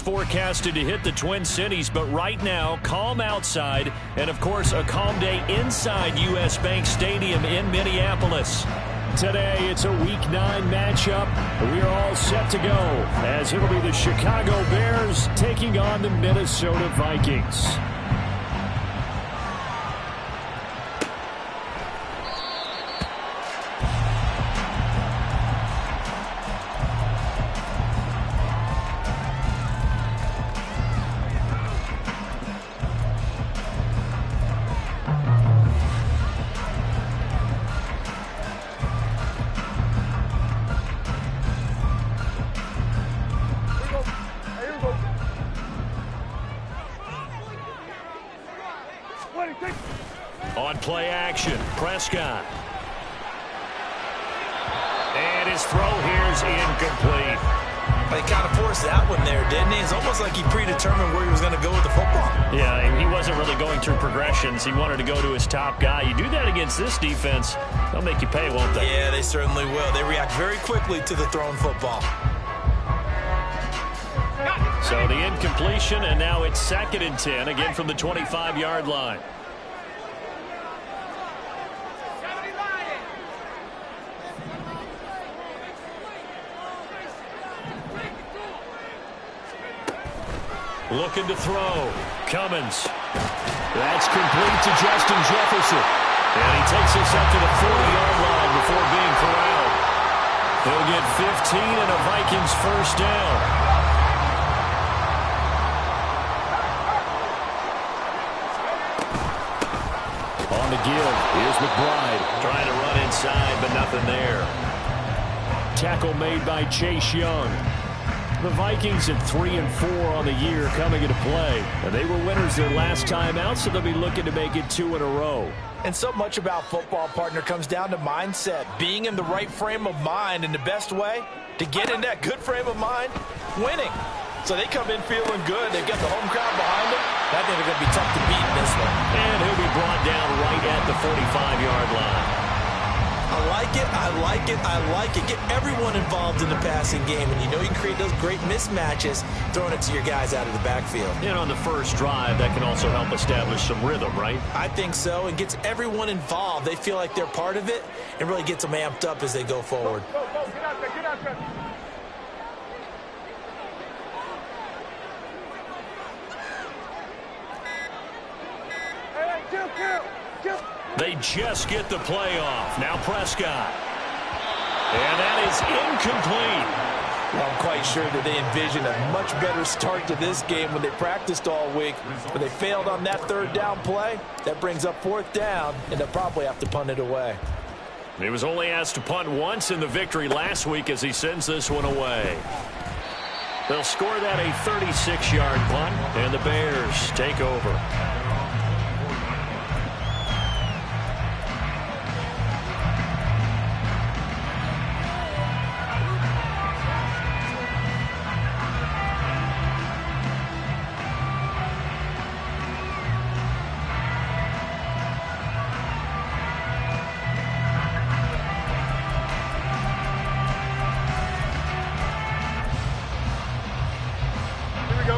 forecasted to hit the Twin Cities, but right now, calm outside, and of course, a calm day inside U.S. Bank Stadium in Minneapolis. Today, it's a Week 9 matchup. We are all set to go, as it'll be the Chicago Bears taking on the Minnesota Vikings. On play action, Prescott. And his throw here's incomplete. He kind of forced that one there, didn't he? It's almost like he predetermined where he was going to go with the football. Yeah, he wasn't really going through progressions. He wanted to go to his top guy. You do that against this defense, they'll make you pay, won't they? Yeah, they certainly will. They react very quickly to the thrown football. So the incompletion, and now it's 2nd and 10, again from the 25-yard line. Looking to throw. Cummins. That's complete to Justin Jefferson. And he takes us up to the 40-yard line before being corralled. He'll get 15 and a Vikings first down. On the give. Here's McBride. Trying to run inside, but nothing there. Tackle made by Chase Young. The Vikings at 3-4 on the year coming into play. And they were winners their last time out, so they'll be looking to make it 2 in a row. And so much about football, partner, comes down to mindset. Being in the right frame of mind, and the best way to get in that good frame of mind, winning. So they come in feeling good. They've got the home crowd behind them. I think they're going to be tough to beat in this one. And he'll be brought down right at the 45-yard line. I like it, I like it, I like it. Get everyone involved in the passing game, and you know you can create those great mismatches throwing it to your guys out of the backfield. And on the first drive, that can also help establish some rhythm, right? I think so. It gets everyone involved. They feel like they're part of it, and really gets them amped up as they go forward. Go, get out there, get out there. Hey, kill. They just get the play off. Now Prescott. And that is incomplete. Well, I'm quite sure that they envisioned a much better start to this game when they practiced all week. But they failed on that 3rd down play. That brings up 4th down, and they'll probably have to punt it away. He was only asked to punt once in the victory last week as he sends this one away. They'll score that a 36-yard punt, and the Bears take over.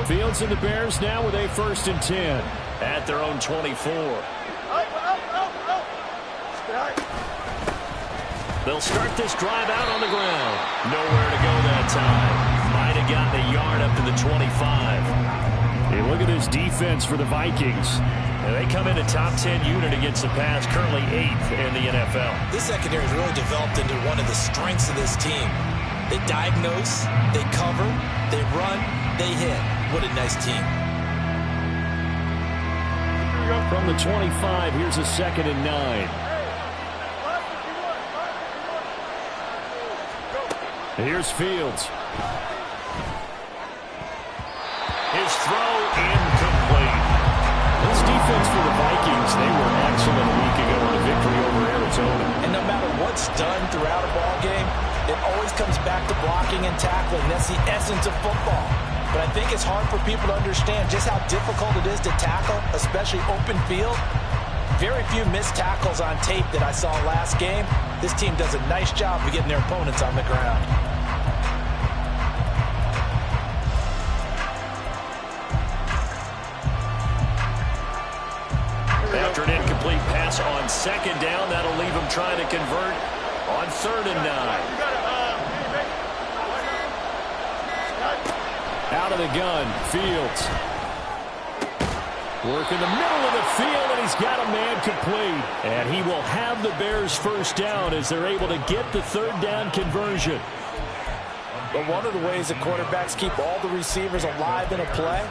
Fields and the Bears now with a 1st and 10 at their own 24. They'll start this drive out on the ground. Nowhere to go that time. Might have gotten a yard up to the 25. Hey, look at this defense for the Vikings. And they come in a top 10 unit against the pass, currently 8th in the NFL. This secondary has really developed into one of the strengths of this team. They diagnose, they cover, they run, they hit. What a nice team. From the 25, here's a 2nd and 9. Here's Fields. His throw incomplete. This defense for the Vikings, they were excellent a week ago in a victory over Arizona. And no matter what's done throughout a ball game, it always comes back to blocking and tackling. That's the essence of football. But I think it's hard for people to understand just how difficult it is to tackle, especially open field. Very few missed tackles on tape that I saw last game. This team does a nice job of getting their opponents on the ground. After an incomplete pass on second down, that'll leave him trying to convert on 3rd and 9. Out of the gun, Fields. Work in the middle of the field, and he's got a man complete. And he will have the Bears first down as they're able to get the 3rd down conversion. But one of the ways that quarterbacks keep all the receivers alive in a play,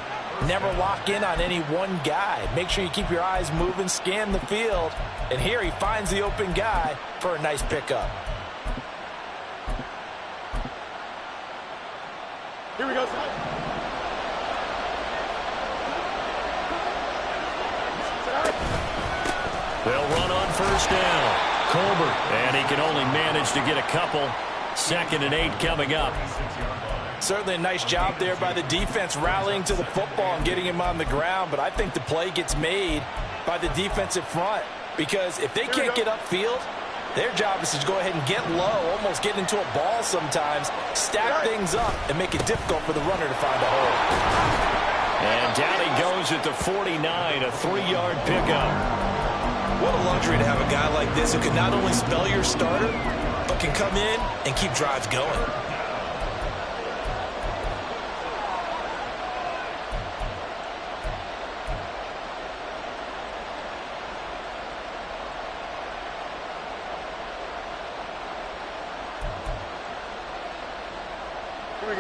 never lock in on any one guy. Make sure you keep your eyes moving, scan the field. And here he finds the open guy for a nice pickup. Here we go. They'll run on 1st down. Colbert, and he can only manage to get a couple. 2nd and 8 coming up. Certainly a nice job there by the defense rallying to the football and getting him on the ground, but I think the play gets made by the defensive front because if they can't get upfield, their job is to go ahead and get low, almost get into a ball sometimes, stack things up, and make it difficult for the runner to find a hole. And down he goes at the 49, a 3-yard pickup. What a luxury to have a guy like this who can not only spell your starter, but can come in and keep drives going.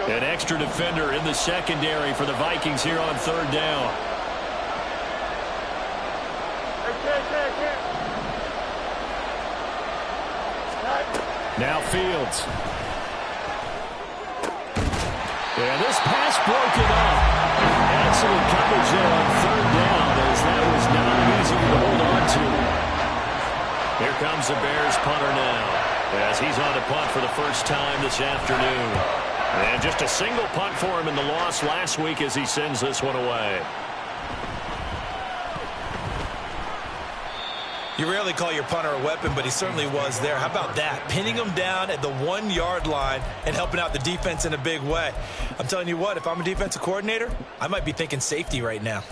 An extra defender in the secondary for the Vikings here on 3rd down. Now Fields. And this pass broken up. Excellent coverage there on 3rd down as that was not easy to hold on to. Here comes the Bears punter now as he's on the punt for the first time this afternoon. And just a single punt for him in the loss last week as he sends this one away. You rarely call your punter a weapon, but he certainly was there. How about that? Pinning him down at the 1-yard line and helping out the defense in a big way. I'm telling you what, if I'm a defensive coordinator, I might be thinking safety right now.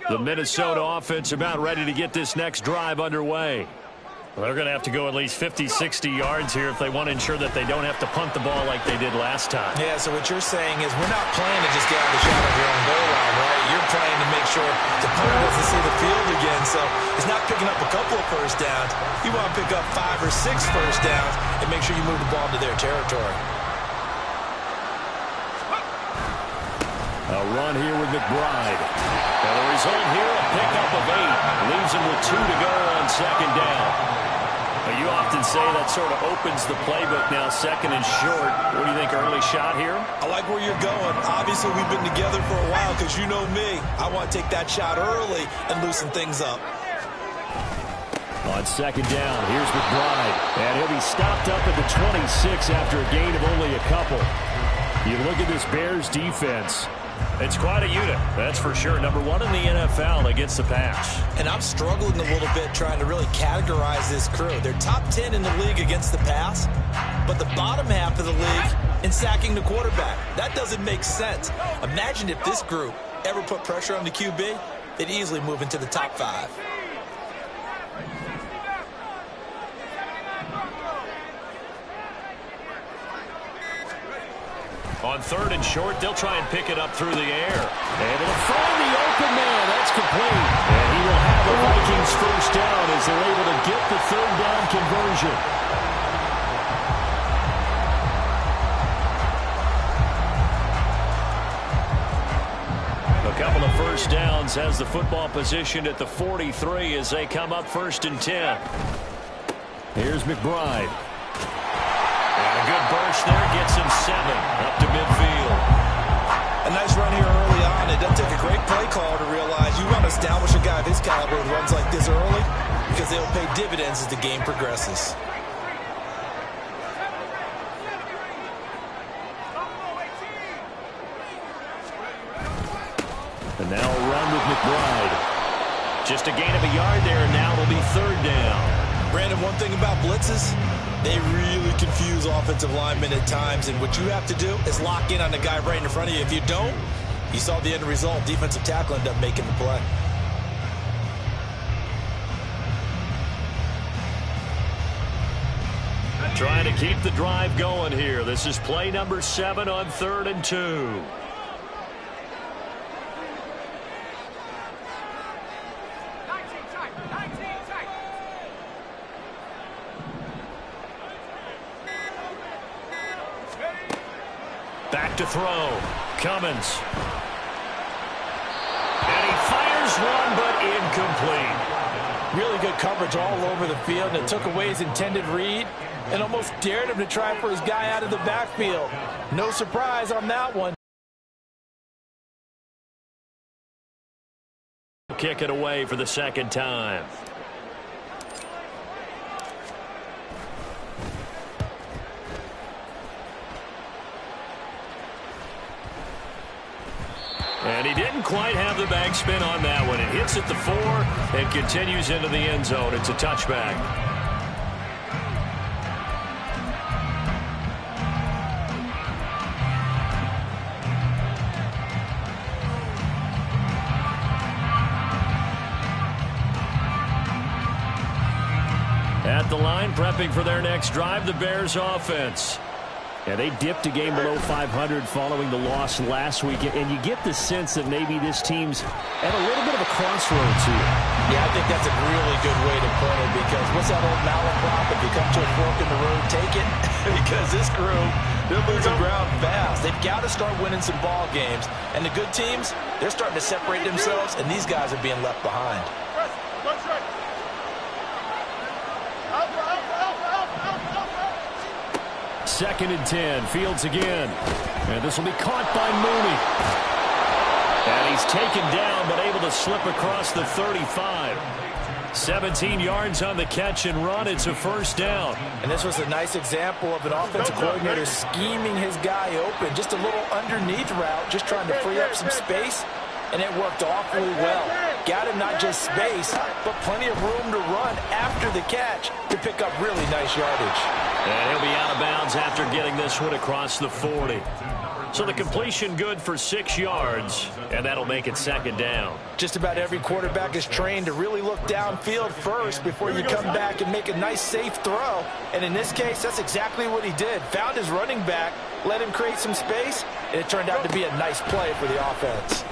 The Minnesota offense about ready to get this next drive underway. They're going to have to go at least 50, 60 yards here if they want to ensure that they don't have to punt the ball like they did last time. Yeah, so what you're saying is we're not playing to just get out of the shadow of your own goal line, right? You're playing to make sure the punter doesn't see the field again. So it's not picking up a couple of first downs. You want to pick up 5 or 6 first downs and make sure you move the ball into their territory. A run here with McBride. And the result here, a pickup of 8. Leaves him with 2 to go on 2nd down. You often say that sort of opens the playbook now, 2nd and short. What do you think, early shot here? I like where you're going. Obviously, we've been together for a while because you know me. I want to take that shot early and loosen things up. On 2nd down, here's McBride. And he'll be stopped up at the 26 after a gain of only a couple. You look at this Bears defense. It's quite a unit, that's for sure. Number 1 in the NFL against the pass. And I'm struggling a little bit trying to really categorize this crew. They're top 10 in the league against the pass, but the bottom half of the league in sacking the quarterback. That doesn't make sense. Imagine if this group ever put pressure on the QB, they'd easily move into the top 5. On 3rd and short, they'll try and pick it up through the air. Able to find the open man. That's complete. And he will have the Vikings first down as they're able to get the 3rd down conversion. A couple of first downs has the football positioned at the 43 as they come up 1st and 10. Here's McBride. A good burst there gets him 7 up to midfield. A nice run here early on. It doesn't take a great play call to realize you want to establish a guy of his caliber who runs like this early because they'll pay dividends as the game progresses. And now a run with McBride. Just a gain of a yard there, and now it'll be 3rd down. Brandon, one thing about blitzes, they really confuse offensive linemen at times, and what you have to do is lock in on the guy right in front of you. If you don't, you saw the end result. Defensive tackle ended up making the play. Trying to keep the drive going here. This is play number 7 on 3rd and 2. Back to throw. Cummins. And he fires one, but incomplete. Really good coverage all over the field, and it took away his intended read and almost dared him to try for his guy out of the backfield. No surprise on that one. Kick it away for the second time. And he didn't quite have the backspin on that one. It hits at the 4 and continues into the end zone. It's a touchback. At the line, prepping for their next drive, the Bears offense. Yeah, they dipped a game below 500 following the loss last week, and you get the sense that maybe this team's at a little bit of a crossroads here. Yeah, I think that's a really good way to put it, because what's that old malaprop? If you come to a fork in the road, take it. Because this crew, they're losing ground fast. They've got to start winning some ball games. And the good teams, they're starting to separate themselves, and these guys are being left behind. Second and 10. Fields again. And this will be caught by Mooney. And he's taken down, but able to slip across the 35. 17 yards on the catch and run. It's a first down. And this was a nice example of an offensive coordinator scheming his guy open. Just a little underneath route, just trying to free up some space. And it worked awfully well. Got him not just space, but plenty of room to run after the catch to pick up really nice yardage. And he'll be out of bounds after getting this one across the 40. So the completion good for 6 yards, and that'll make it second down. Just about every quarterback is trained to really look downfield first before you come back and make a nice, safe throw. And in this case, that's exactly what he did. Found his running back, let him create some space, and it turned out to be a nice play for the offense.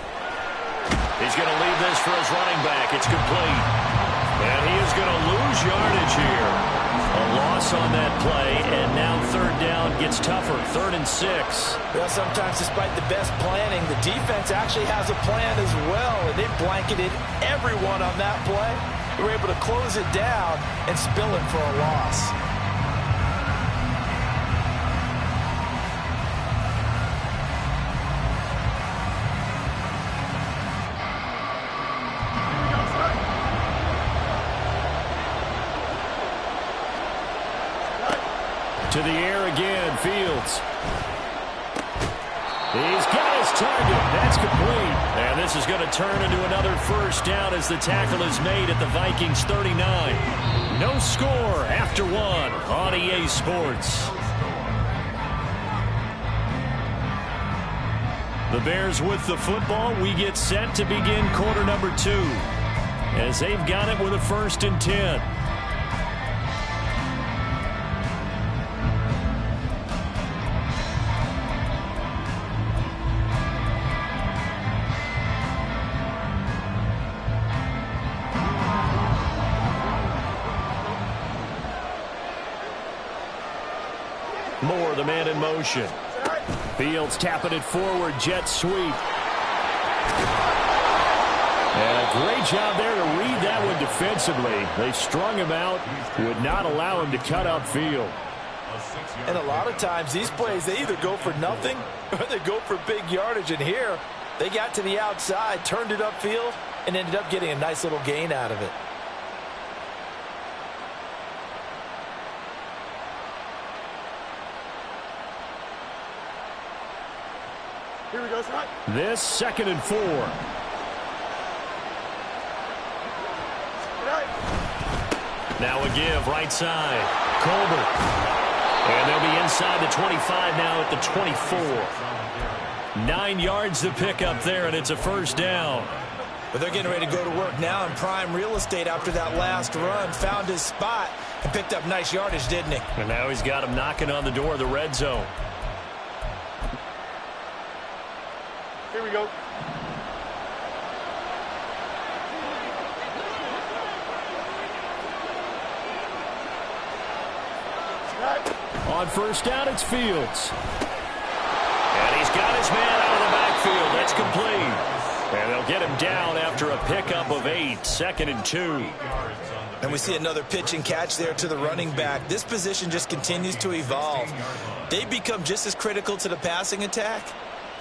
He's going to leave this for his running back. It's complete. And he is going to lose yardage here. A loss on that play, and now third down gets tougher. 3rd and 6. Well, sometimes despite the best planning, the defense actually has a plan as well, and they blanketed everyone on that play. They were able to close it down and spill it for a loss. To the air again, Fields. He's got his target. That's complete. And this is going to turn into another first down as the tackle is made at the Vikings 39. No score after 1 on EA Sports. The Bears with the football. We get set to begin quarter number 2 as they've got it with a 1st and 10. Moore, the man in motion. Fields tapping it forward, jet sweep. And a great job there to read that one defensively. They strung him out, would not allow him to cut upfield. And a lot of times these plays, they either go for nothing or they go for big yardage. And here, they got to the outside, turned it upfield, and ended up getting a nice little gain out of it. Here we go, Scott. This 2nd and 4. Now a give, right side. Colbert. And they'll be inside the 25 now at the 24. 9 yards to pick up there, and it's a first down. But they're getting ready to go to work now in prime real estate after that last run. Found his spot and picked up nice yardage, didn't he? And now he's got him knocking on the door of the red zone. Here we go. On first down, it's Fields. And he's got his man out of the backfield. That's complete. And they'll get him down after a pickup of 8, 2nd and 2. And we see another pitch and catch there to the running back. This position just continues to evolve. They become just as critical to the passing attack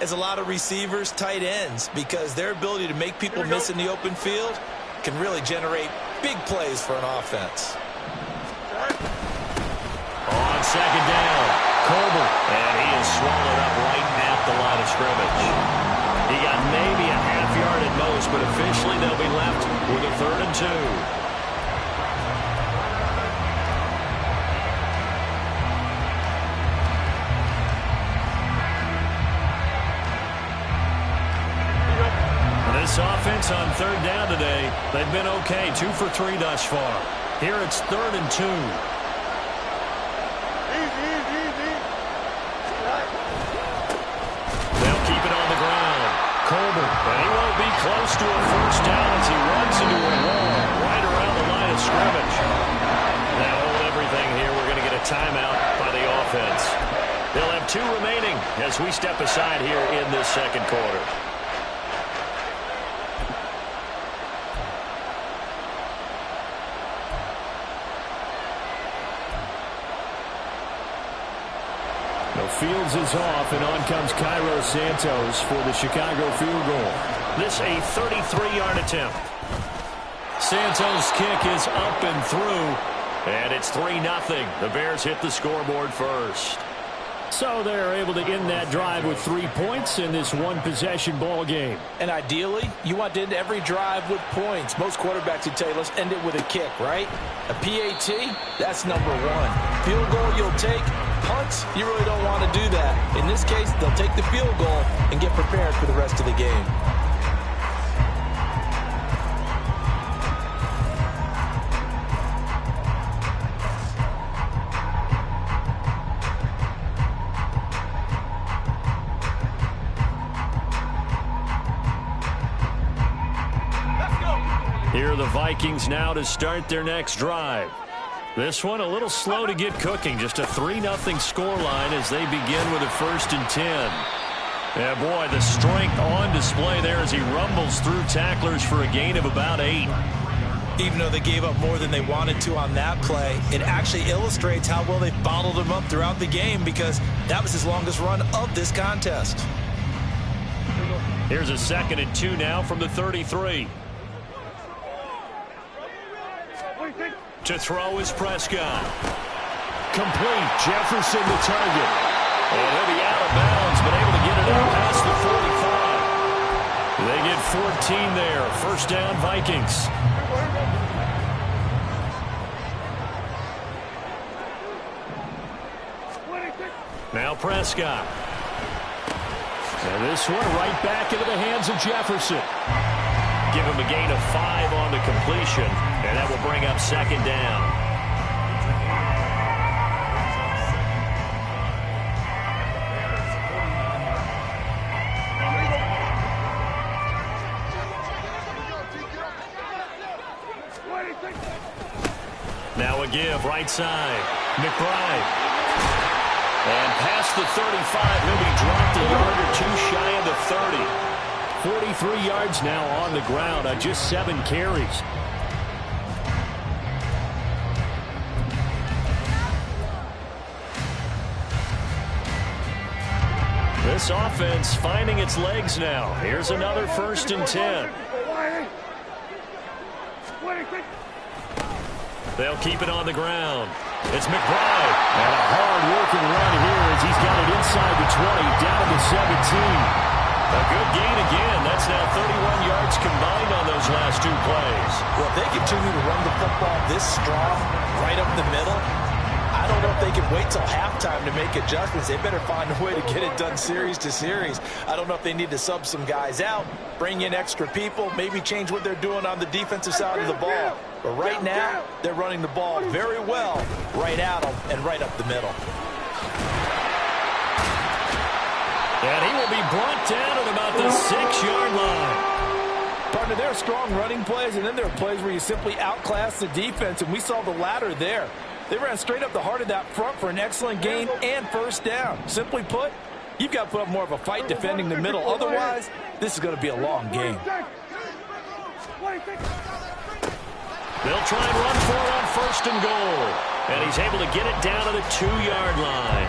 as a lot of receivers, tight ends, because their ability to make people miss in the open field can really generate big plays for an offense. On second down, Colbert. And he is swallowed up right at the line of scrimmage. He got maybe a half yard at most, but officially they'll be left with a 3rd and 2. This offense on 3rd down today, they've been okay, 2 for 3 thus far. Here it's 3rd and 2. They'll keep it on the ground. Colbert, and he won't be close to a first down as he runs into a wall right around the line of scrimmage. Now hold everything here. We're going to get a timeout by the offense. They'll have 2 remaining as we step aside here in this second quarter. Fields is off, and on comes Cairo Santos for the Chicago field goal. This a 33-yard attempt. Santos' kick is up and through, and it's 3-0. The Bears hit the scoreboard first. So they're able to end that drive with 3 points in this one-possession ball game. And ideally, you want to end every drive with points. Most quarterbacks would tell you, let's end it with a kick, right? A PAT, that's number 1. Field goal you'll take. Punts, you really don't want to do that. In this case, they'll take the field goal and get prepared for the rest of the game. Here are the Vikings now to start their next drive. This one a little slow to get cooking. Just a 3-0 scoreline as they begin with a 1st and 10. Yeah, boy, the strength on display there as he rumbles through tacklers for a gain of about 8. Even though they gave up more than they wanted to on that play, it actually illustrates how well they bottled him up throughout the game because that was his longest run of this contest. Here's a 2nd and 2 now from the 33. To throw is Prescott. Complete. Jefferson the target. And he'll be out of bounds, but able to get it out past the 45. They get 14 there. 1st down, Vikings. Now Prescott. And this one right back into the hands of Jefferson. Give him a gain of 5 on the completion, and that will bring up 2nd down. Now a give, right side. McBride. And past the 35, he'll be dropped a yard or 2 shy of the 30. 43 yards now on the ground on just 7 carries. This offense finding its legs now. Here's another 1st and 10. They'll keep it on the ground. It's McBride. And a hard-working run here as he's got it inside the 20, down to the 17. A good gain again. That's now 31 yards combined on those those last two plays. Well, if they continue to run the football this strong, right up the middle, I don't know if they can wait till halftime to make adjustments. They better find a way to get it done series to series. I don't know if they need to sub some guys out, bring in extra people, maybe change what they're doing on the defensive side of the ball. But right now, they're running the ball very well right at them and right up the middle. And he will be brought down at about the 6-yard line. Partner, there are strong running plays, and then there are plays where you simply outclass the defense, and we saw the latter there. They ran straight up the heart of that front for an excellent gain and first down. Simply put, you've got to put up more of a fight defending the middle. Otherwise, this is going to be a long game. They'll try and run for it on first and goal. And he's able to get it down to the 2-yard line.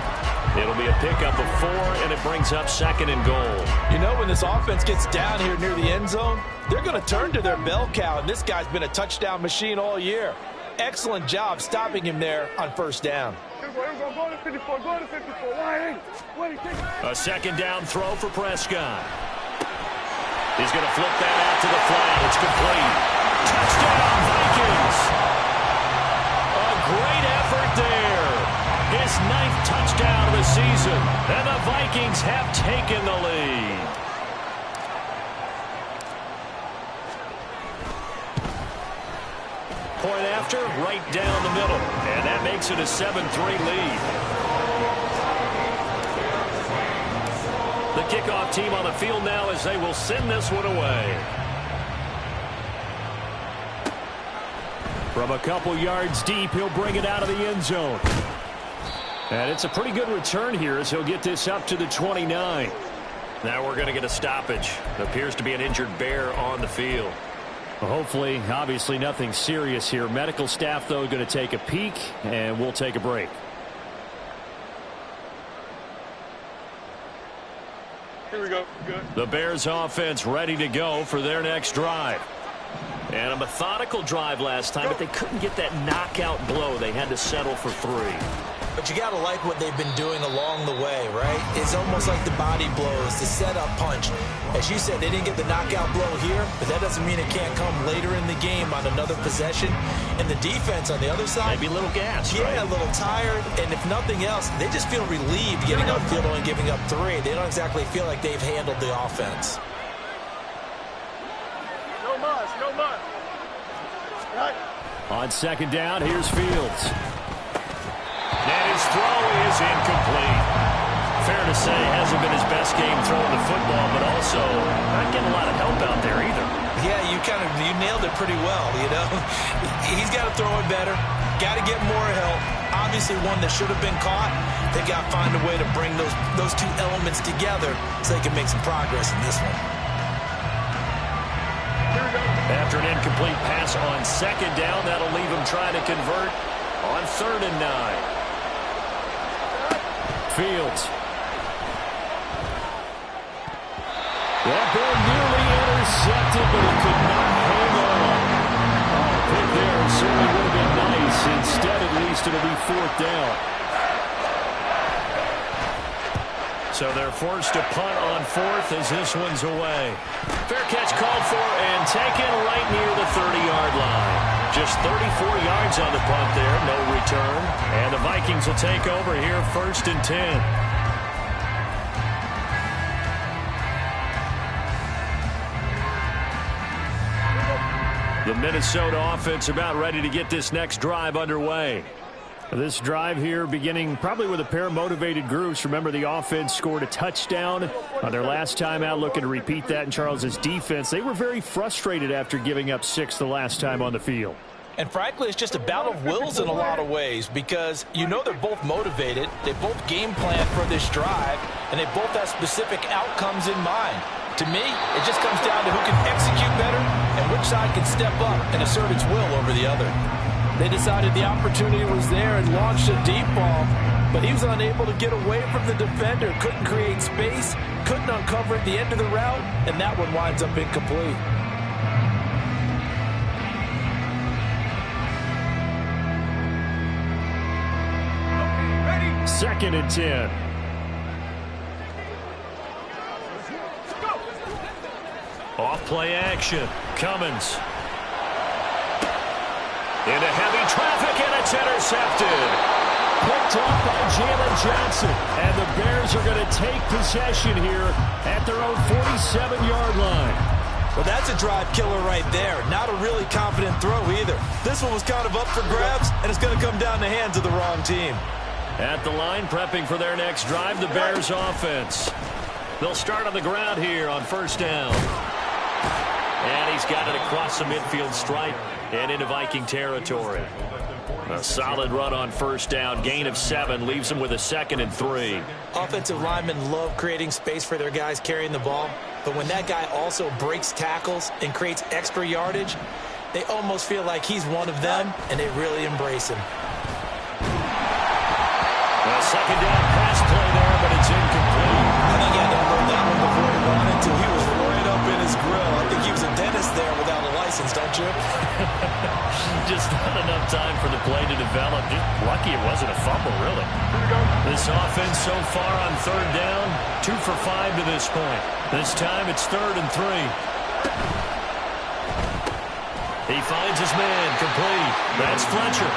It'll be a pickup of 4, and it brings up second and goal. You know, when this offense gets down here near the end zone, they're going to turn to their bell cow, and this guy's been a touchdown machine all year. Excellent job stopping him there on first down. A second down throw for Prescott. He's going to flip that out to the flat. It's complete. Touchdown, Vikings. A great effort there. His 9th touchdown of the season. And the Vikings have taken the lead. Point after, right down the middle. And that makes it a 7-3 lead. The kickoff team on the field now as they will send this one away. From a couple yards deep, he'll bring it out of the end zone. And it's a pretty good return here as he'll get this up to the 29. Now we're going to get a stoppage. Appears to be an injured Bear on the field. Well, hopefully, obviously nothing serious here. Medical staff, though, going to take a peek, and we'll take a break. Here we go. Good. The Bears offense ready to go for their next drive. And a methodical drive last time, but they couldn't get that knockout blow. They had to settle for 3. But you got to like what they've been doing along the way, right? It's almost like the body blows, the setup punch. As you said, they didn't get the knockout blow here, but that doesn't mean it can't come later in the game on another possession. And the defense on the other side, maybe a little gas, yeah, right? A little tired. And if nothing else, they just feel relieved getting upfield and giving up 3. They don't exactly feel like they've handled the offense. No muss, no muss. Right. On second down, here's Fields. And his throw is incomplete. Fair to say, hasn't been his best game throwing the football, but also not getting a lot of help out there either. Yeah, you nailed it pretty well, you know. He's got to throw it better. Got to get more help. Obviously one that should have been caught. They got to find a way to bring those two elements together so they can make some progress in this one. After an incomplete pass on second down, that'll leave him trying to convert on 3rd and 9. Fields. That ball nearly intercepted, but he could not hang on. Pick there certainly would have been nice. Instead, at least, it'll be 4th down. So they're forced to punt on 4th as this one's away. Fair catch called for and taken right near the 30-yard line. Just 34 yards on the punt there, no return. And the Vikings will take over here 1st and 10. The Minnesota offense about ready to get this next drive underway. This drive here beginning probably with a pair of motivated groups. Remember, the offense scored a touchdown on their last time out, looking to repeat that in Charles's defense. They were very frustrated after giving up 6 the last time on the field. And frankly, it's just a battle of wills in a lot of ways because you know they're both motivated. They both game plan for this drive, and they both have specific outcomes in mind. To me, it just comes down to who can execute better and which side can step up and assert its will over the other. They decided the opportunity was there and launched a deep ball, but he was unable to get away from the defender, couldn't create space, couldn't uncover at the end of the route, and that one winds up incomplete. Second and 10. Off play action. Cummins. Into heavy traffic, and it's intercepted. Picked off by Jalen Johnson. And the Bears are going to take possession here at their own 47-yard line. Well, that's a drive killer right there. Not a really confident throw either. This one was kind of up for grabs, and it's going to come down the hands of the wrong team. At the line, prepping for their next drive, the Bears offense. They'll start on the ground here on first down. And he's got it across the midfield stripe and into Viking territory. A solid run on first down. Gain of 7 leaves them with a 2nd and 3. Offensive linemen love creating space for their guys carrying the ball. But when that guy also breaks tackles and creates extra yardage, they almost feel like he's one of them, and they really embrace him. A second down pass play there, but it's incomplete. I think he had to unload that one before he wanted to. He was right up in his grill. I think he was a dentist there without a license, don't you? Just not enough time for the play to develop. Just lucky it wasn't a fumble, really. This offense so far on third down, 2 for 5 to this point. This time it's 3rd and 3. He finds his man, complete. That's Fletcher.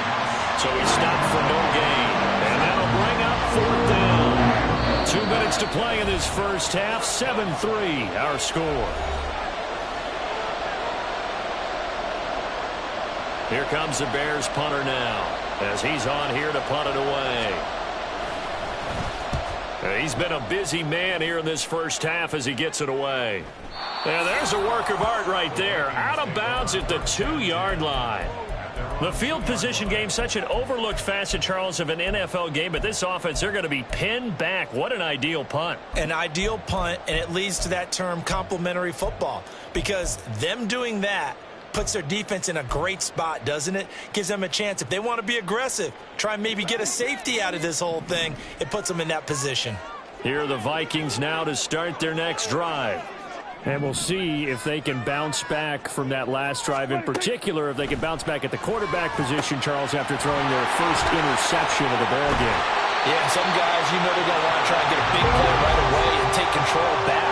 So he stopped for no gain. And that'll bring up 4th down. 2 minutes to play in this first half. 7-3 our score. Here comes the Bears punter now as he's on here to punt it away. He's been a busy man here in this first half as he gets it away. And there's a work of art right there. Out of bounds at the 2-yard line. The field position game, such an overlooked facet, Charles, of an NFL game. But this offense, they're going to be pinned back. What an ideal punt. An ideal punt, and it leads to that term complementary football. Because them doing that puts their defense in a great spot, doesn't it? Gives them a chance. If they want to be aggressive, try and maybe get a safety out of this whole thing, it puts them in that position. Here are the Vikings now to start their next drive. And we'll see if they can bounce back from that last drive, in particular if they can bounce back at the quarterback position, Charles, after throwing their first interception of the ball game. Yeah, and some guys, you know they're going to want to try and get a big play right away and take control back.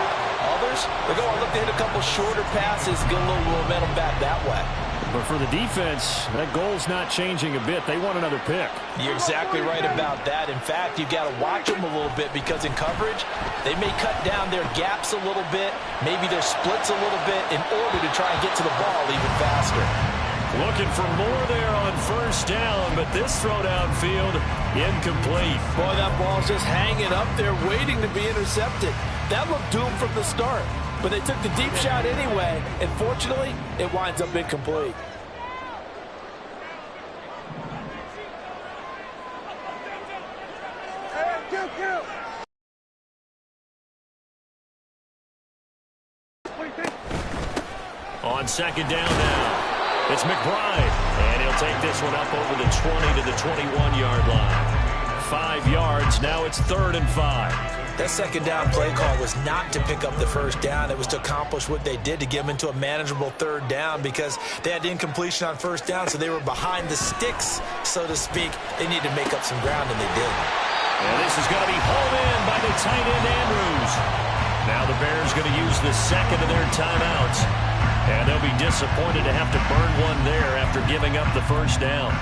Others, they're going to look to hit a couple shorter passes, get a little momentum back that way. But for the defense, that goal's not changing a bit. They want another pick. You're exactly right about that. In fact, you've got to watch them a little bit because in coverage, they may cut down their gaps a little bit, maybe their splits a little bit in order to try and get to the ball even faster. Looking for more there on first down, but this throw downfield, incomplete. Boy, that ball's just hanging up there waiting to be intercepted. That looked doomed from the start. But they took the deep shot anyway, and fortunately, it winds up incomplete. On second down now, it's McBride, and he'll take this one up over the 20 to the 21-yard line. 5 yards, now it's 3rd and 5. That second down play call was not to pick up the first down. It was to accomplish what they did, to get them into a manageable 3rd down, because they had incompletion on first down, so they were behind the sticks, so to speak. They needed to make up some ground, and they did. And this is going to be hauled in by the tight end Andrews. Now the Bears going to use the second of their timeouts, and they'll be disappointed to have to burn one there after giving up the first down.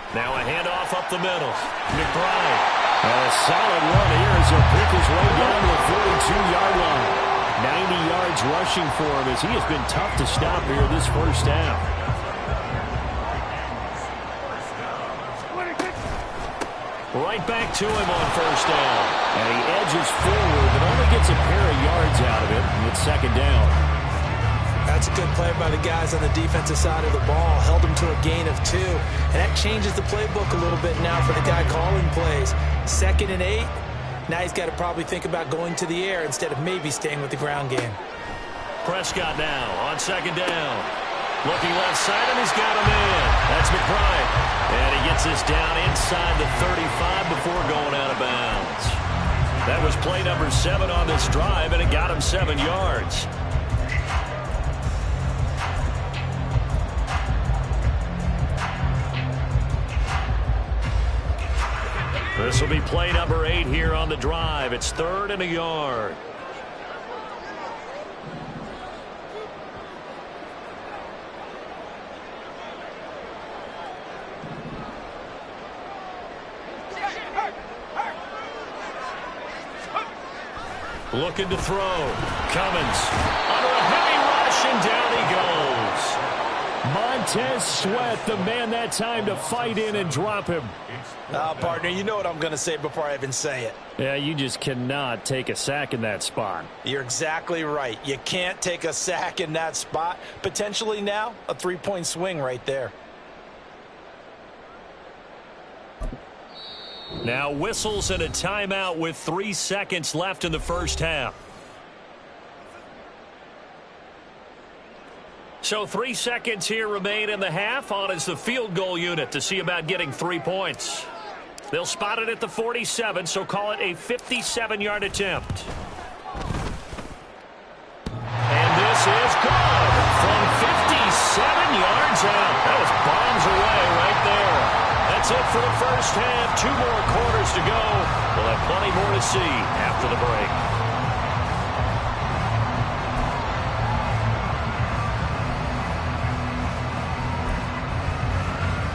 Now a handoff up the middle. McBride. A solid run here as he'll pick his way down to the 42-yard line. 90 yards rushing for him as he has been tough to stop here this first half. Right back to him on first down. And he edges forward, but only gets a pair of yards out of it. And it's second down. That's a good play by the guys on the defensive side of the ball. Held them to a gain of 2. And that changes the playbook a little bit now for the guy calling plays. 2nd and 8. Now he's got to probably think about going to the air instead of maybe staying with the ground game. Prescott now on second down. Looking left side, and he's got him in. That's McBride. And he gets this down inside the 35 before going out of bounds. That was play number 7 on this drive, and it got him 7 yards. This will be play number 8 here on the drive. It's 3rd and a yard. Looking to throw. Cummins under a heavy rush, and down he goes. Montez Sweat, the man that time to fight in and drop him. Partner, you know what I'm going to say before I even say it. Yeah, you just cannot take a sack in that spot. You're exactly right. You can't take a sack in that spot. Potentially now a 3-point swing right there. Now whistles and a timeout with 3 seconds left in the first half. So 3 seconds here remain in the half. On is the field goal unit to see about getting 3 points. They'll spot it at the 47, so call it a 57-yard attempt. And this is good from 57 yards out. That was bombs away right there. That's it for the first half. 2 more quarters to go. We'll have plenty more to see after the break.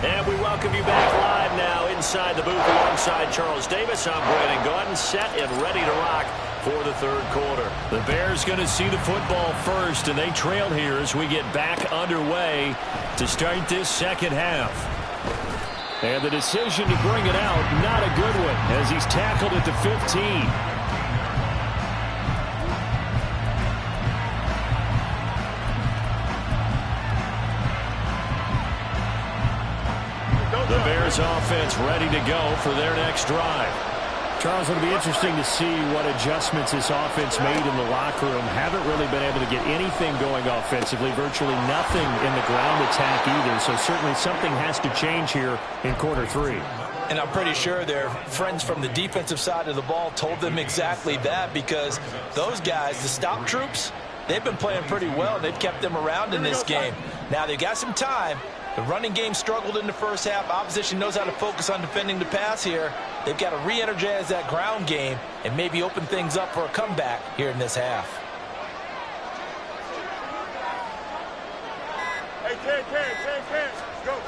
And we welcome you back live now inside the booth alongside Charles Davis. I'm Brandon Gaudin, set and ready to rock for the 3rd quarter. The Bears going to see the football first, and they trail here as we get back underway to start this second half. And the decision to bring it out, not a good one, as he's tackled at the 15. The Bears offense ready to go for their next drive. Charles, it'll be interesting to see what adjustments this offense made in the locker room. Haven't really been able to get anything going offensively, virtually nothing in the ground attack either. So certainly something has to change here in quarter 3. And I'm pretty sure their friends from the defensive side of the ball told them exactly that, because those guys, the stop troops, they've been playing pretty well. They've kept them around in this game. Now they've got some time. The running game struggled in the first half. Opposition knows how to focus on defending the pass here. They've got to re-energize that ground game and maybe open things up for a comeback here in this half. Hey, 10. Go.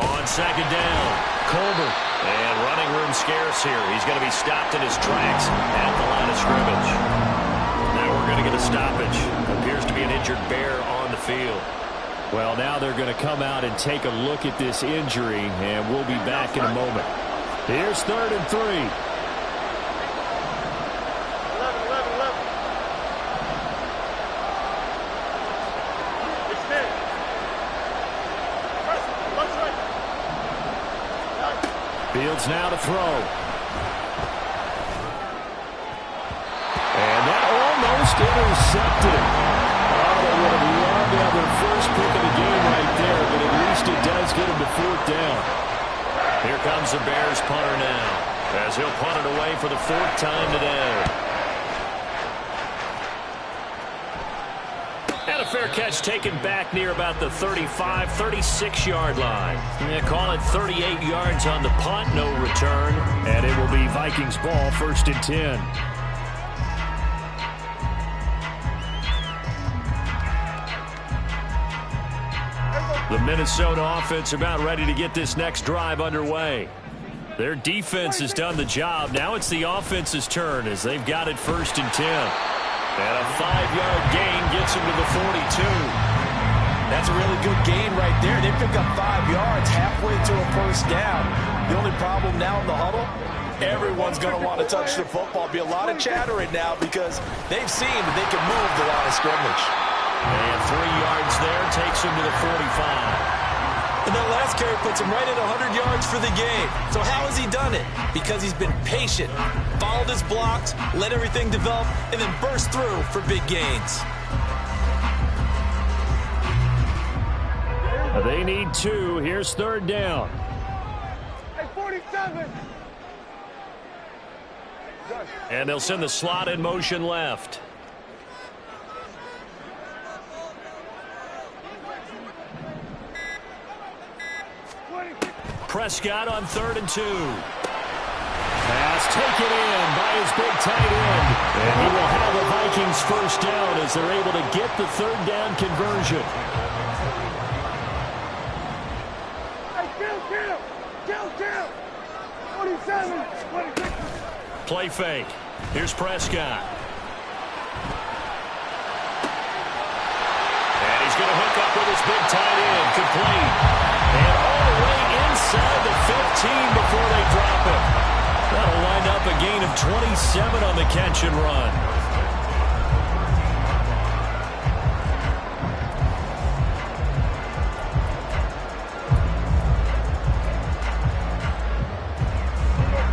On second down, Colbert. And running room scarce here. He's going to be stopped in his tracks at the line of scrimmage. Now we're going to get a stoppage. Appears to be an injured Bear on the field. Well, now they're going to come out and take a look at this injury, and we'll be back in a moment. Here's 3rd and 3. 11. It's 10. Press right. Fields now to throw. And that almost intercepted. They would have loved to have their first pick of the game right there, but at least it does get them to 4th down. Here comes the Bears punter now, as he'll punt it away for the 4th time today. And a fair catch taken back near about the 35, 36-yard line. They call it 38 yards on the punt, no return, and it will be Vikings ball, 1st and 10. The Minnesota offense about ready to get this next drive underway. Their defense has done the job. Now it's the offense's turn as they've got it 1st and 10. And a 5-yard gain gets them to the 42. That's a really good gain right there. They pick up 5 yards halfway to a first down. The only problem now in the huddle, everyone's going to want to touch the football. Be a lot of chatter right now because they've seen that they can move the line of scrimmage. And 3 yards there takes him to the 45. And that last carry puts him right at 100 yards for the game. So how has he done it? Because he's been patient, followed his blocks, let everything develop, and then burst through for big gains. They need 2. Here's 3rd down. Hey, 47. And they'll send the slot in motion left. Prescott on 3rd and 2. is taken in by his big tight end. And he will have the Vikings first down as they're able to get the third down conversion. Hey, kill. 47, 26. Play fake. Here's Prescott. And he's going to hook up with his big tight end. Complete. And all the way inside the 15 before they drop it. That'll wind up a gain of 27 on the catch and run.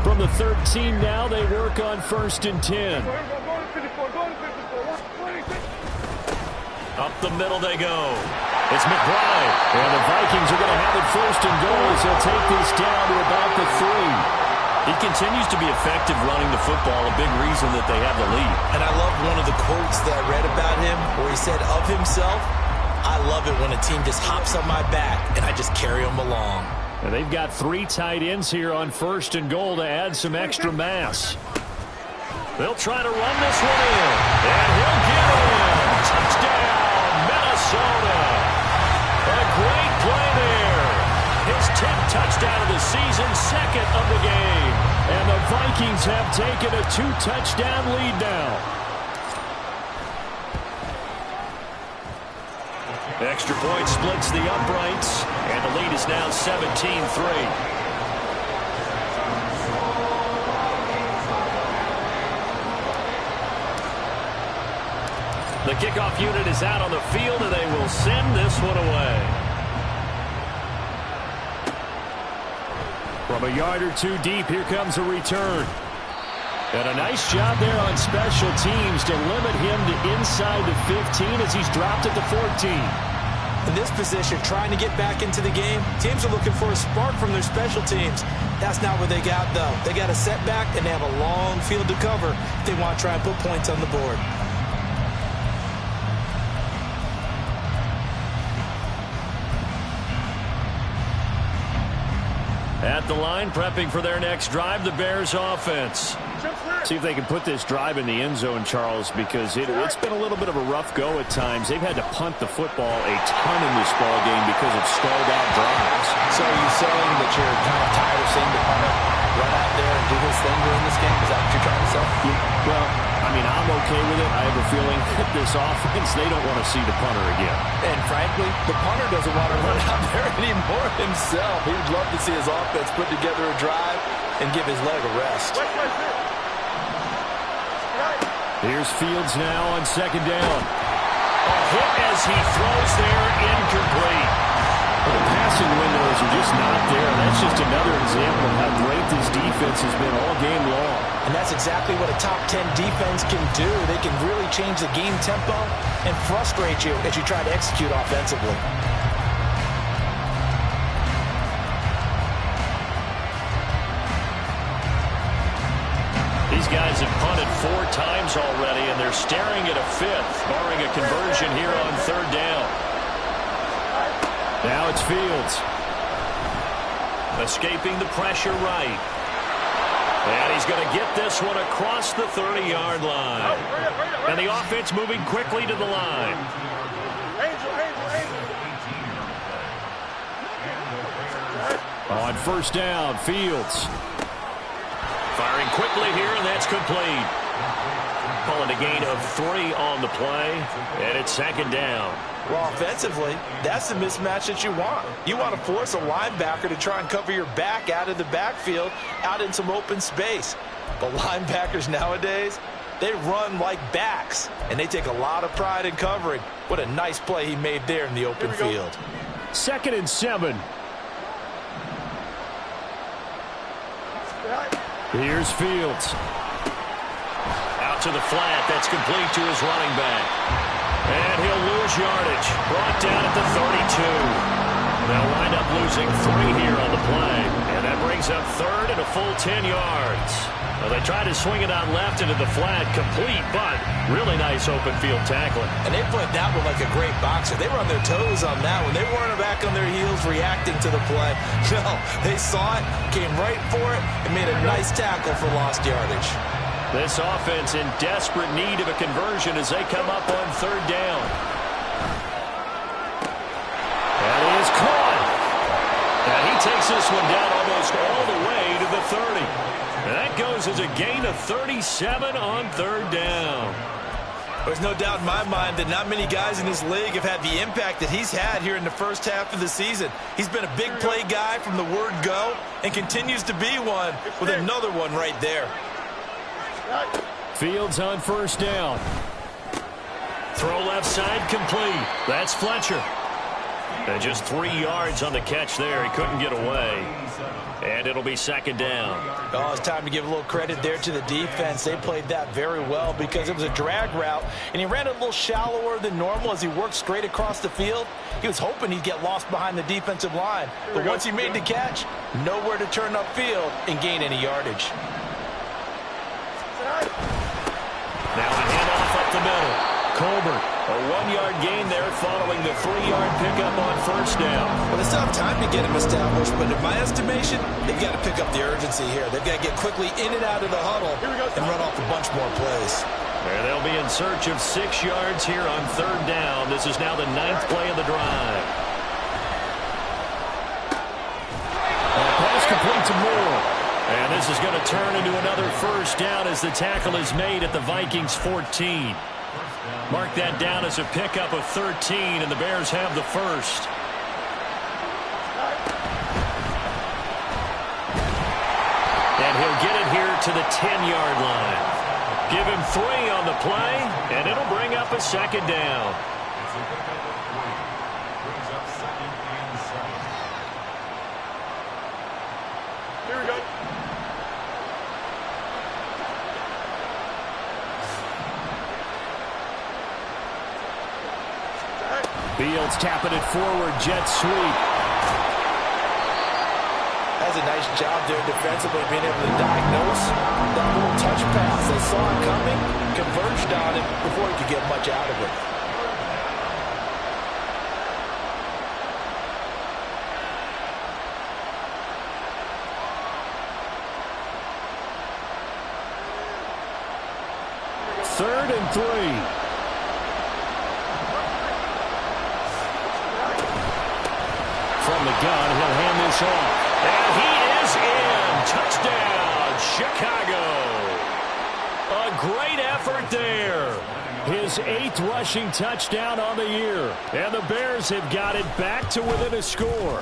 From the 13 now, they work on 1st and 10. Up the middle they go. It's McBride. And the Vikings are going to have it 1st and goal as they'll take this down to about the 3. He continues to be effective running the football, a big reason that they have the lead. And I love one of the quotes that I read about him where he said of himself, I love it when a team just hops on my back and I just carry them along. And they've got 3 tight ends here on 1st and goal to add some extra mass. They'll try to run this one in. And he'll get in. Touchdown, Minnesota. A great play there. His 10th touchdown of the season, 2nd of the game. And the Vikings have taken a 2-touchdown lead now. Extra point splits the uprights, and the lead is now 17-3. The kickoff unit is out on the field, and they will send this one away. From a yard or 2 deep, here comes a return. And a nice job there on special teams to limit him to inside the 15 as he's dropped at the 14. In this position, trying to get back into the game, teams are looking for a spark from their special teams. That's not what they got, though. They got a setback, and they have a long field to cover if they want to try and put points on the board. At the line, prepping for their next drive, the Bears offense. See if they can put this drive in the end zone, Charles, because it's been a little bit of a rough go at times. They've had to punt the football a ton in this ball game because of stalled-out drives. So are you saying that you're kind of tired of seeing the punter run out there and do his thing during this game? Is that what you're trying to say? Yeah, well, I mean, I'm okay with it. I have a feeling that this offense, they don't want to see the punter again. And frankly, the punter doesn't want to run out there anymore himself. He would love to see his offense put together a drive and give his leg a rest. Here's Fields now on 2nd down. A hit as he throws there, incomplete. Well, the passing windows are just not there. That's just another example of how great this defense has been all game long. And that's exactly what a top 10 defense can do. They can really change the game tempo and frustrate you as you try to execute offensively. These guys have punted 4 times already, and they're staring at a 5th, barring a conversion here on 3rd down. Now it's Fields. Escaping the pressure right. And he's going to get this one across the 30-yard line. And the offense moving quickly to the line. On 1st down, Fields. Firing quickly here, and that's complete. Calling a gain of 3 on the play, and it's 2nd down. Well, offensively, that's the mismatch that you want. You want to force a linebacker to try and cover your back out of the backfield, out in some open space. But linebackers nowadays, they run like backs, and they take a lot of pride in covering. What a nice play he made there in the open field. 2nd and 7. Here's Fields. Out to the flat. That's complete to his running back. And he'll lose yardage. Brought down at the 32. They'll wind up losing 3 here on the play. And that brings up third and a full 10 yards. Well, they try to swing it out left into the flat, complete, but really nice open field tackling. And they played that one like a great boxer. They were on their toes on that one. They weren't back on their heels reacting to the play. No, they saw it, came right for it, and made a nice tackle for lost yardage. This offense in desperate need of a conversion as they come up on third down. And he is caught. And he takes this one down almost all the way to the 30. And that goes as a gain of 37 on third down. There's no doubt in my mind that not many guys in this league have had the impact that he's had here in the first half of the season. He's been a big play guy from the word go and continues to be one with another one right there. Fields on first down. Throw left side complete. That's Fletcher. And just 3 yards on the catch there. He couldn't get away. And it'll be second down. Oh, it's time to give a little credit there to the defense. They played that very well because it was a drag route, and he ran a little shallower than normal as he worked straight across the field. He was hoping he'd get lost behind the defensive line. But once he made the catch, nowhere to turn upfield and gain any yardage. Now the handoff up the middle. Colbert, a 1-yard gain there following the 3-yard pickup on first down. Well, they still have time to get him established, but in my estimation, they've got to pick up the urgency here. They've got to get quickly in and out of the huddle and run off a bunch more plays. And they'll be in search of 6 yards here on third down. This is now the 9th play of the drive. Pass complete to Moore. And this is going to turn into another first down as the tackle is made at the Vikings 14. Mark that down as a pickup of 13, and the Bears have the first. And he'll get it here to the 10-yard line. Give him 3 on the play, and it'll bring up a second down. Here we go. Fields tapping it forward, jet sweep. Has a nice job there defensively being able to diagnose that little touch pass. They saw it coming, converged on it before he could get much out of it. Third and 3. From the gun, he'll hand this off. And he is in. Touchdown, Chicago. A great effort there. His 8th rushing touchdown on the year. And the Bears have got it back to within a score.